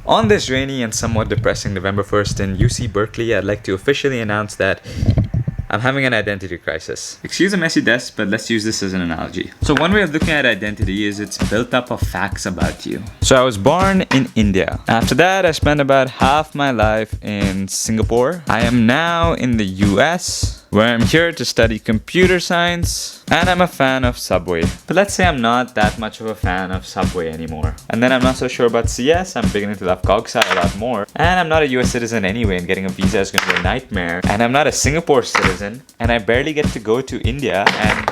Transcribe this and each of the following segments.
On this rainy and somewhat depressing November 1st in UC Berkeley, I'd like to officially announce that I'm having an identity crisis. Excuse a messy desk, but let's use this as an analogy. So one way of looking at identity is it's built up of facts about you. So I was born in India. After that, I spent about half my life in Singapore. I am now in the US, where I'm here to study computer science, and I'm a fan of Subway. But let's say I'm not that much of a fan of Subway anymore. And then I'm not so sure about CS, I'm beginning to love Cogsci a lot more. And I'm not a US citizen anyway, and getting a visa is going to be a nightmare. And I'm not a Singapore citizen, and I barely get to go to India, and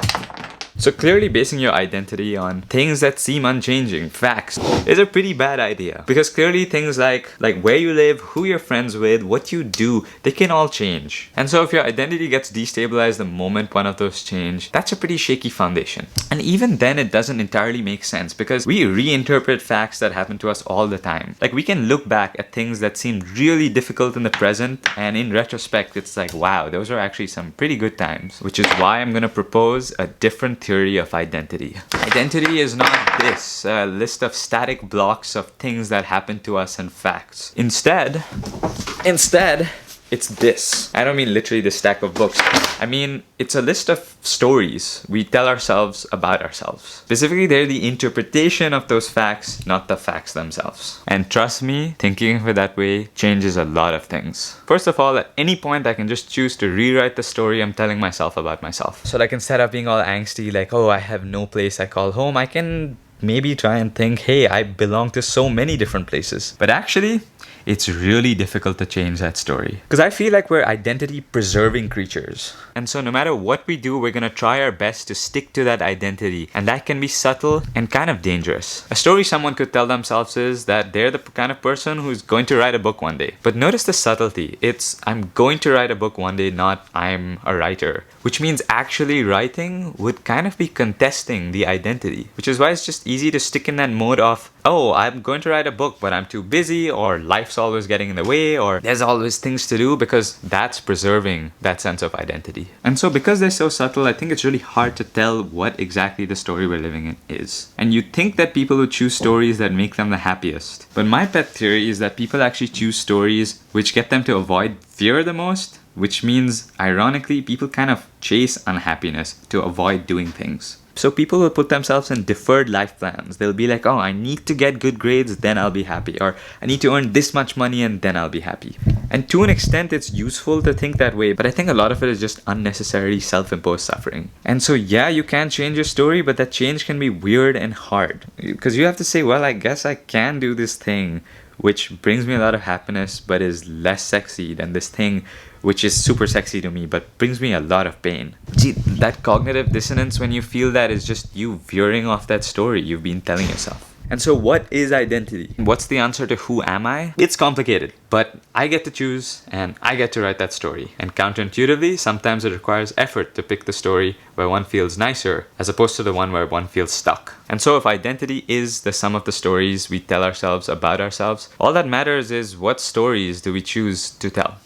so clearly basing your identity on things that seem unchanging, facts, is a pretty bad idea. Because clearly things like where you live, who you're friends with, what you do, they can all change. And so if your identity gets destabilized the moment one of those change, that's a pretty shaky foundation. And even then it doesn't entirely make sense because we reinterpret facts that happen to us all the time. Like we can look back at things that seemed really difficult in the present, and in retrospect it's like, wow, those are actually some pretty good times. Which is why I'm gonna propose a different theory of identity. Identity is not this list of static blocks of things that happen to us and facts. Instead, it's this. I don't mean literally this stack of books. I mean, it's a list of stories we tell ourselves about ourselves. Specifically, they're the interpretation of those facts, not the facts themselves. And trust me, thinking of it that way changes a lot of things. First of all, at any point, I can just choose to rewrite the story I'm telling myself about myself. So like instead of being all angsty, like, oh, I have no place I call home, I can maybe try and think, hey, I belong to so many different places. But actually, it's really difficult to change that story. Because I feel like we're identity preserving creatures. And so no matter what we do, we're gonna try our best to stick to that identity. And that can be subtle and kind of dangerous. A story someone could tell themselves is that they're the kind of person who's going to write a book one day. But notice the subtlety. It's I'm going to write a book one day, not I'm a writer. Which means actually writing would kind of be contesting the identity. Which is why it's just easy to stick in that mode of, oh, I'm going to write a book, but I'm too busy, or life's always getting in the way, or there's always things to do, because that's preserving that sense of identity. And so because they're so subtle, I think it's really hard to tell what exactly the story we're living in is. And you'd think that people would choose stories that make them the happiest. But my pet theory is that people actually choose stories which get them to avoid fear the most, which means, ironically, people kind of chase unhappiness to avoid doing things. So people will put themselves in deferred life plans. They'll be like, oh, I need to get good grades, then I'll be happy. Or I need to earn this much money and then I'll be happy. And to an extent, it's useful to think that way. But I think a lot of it is just unnecessarily self-imposed suffering. And so, yeah, you can change your story, but that change can be weird and hard. Because you have to say, well, I guess I can do this thing which brings me a lot of happiness but is less sexy than this thing which is super sexy to me but brings me a lot of pain. Gee, that cognitive dissonance when you feel that is just you veering off that story you've been telling yourself. And so what is identity? What's the answer to who am I? It's complicated, but I get to choose and I get to write that story. And counterintuitively, sometimes it requires effort to pick the story where one feels nicer as opposed to the one where one feels stuck. And so if identity is the sum of the stories we tell ourselves about ourselves, all that matters is what stories do we choose to tell.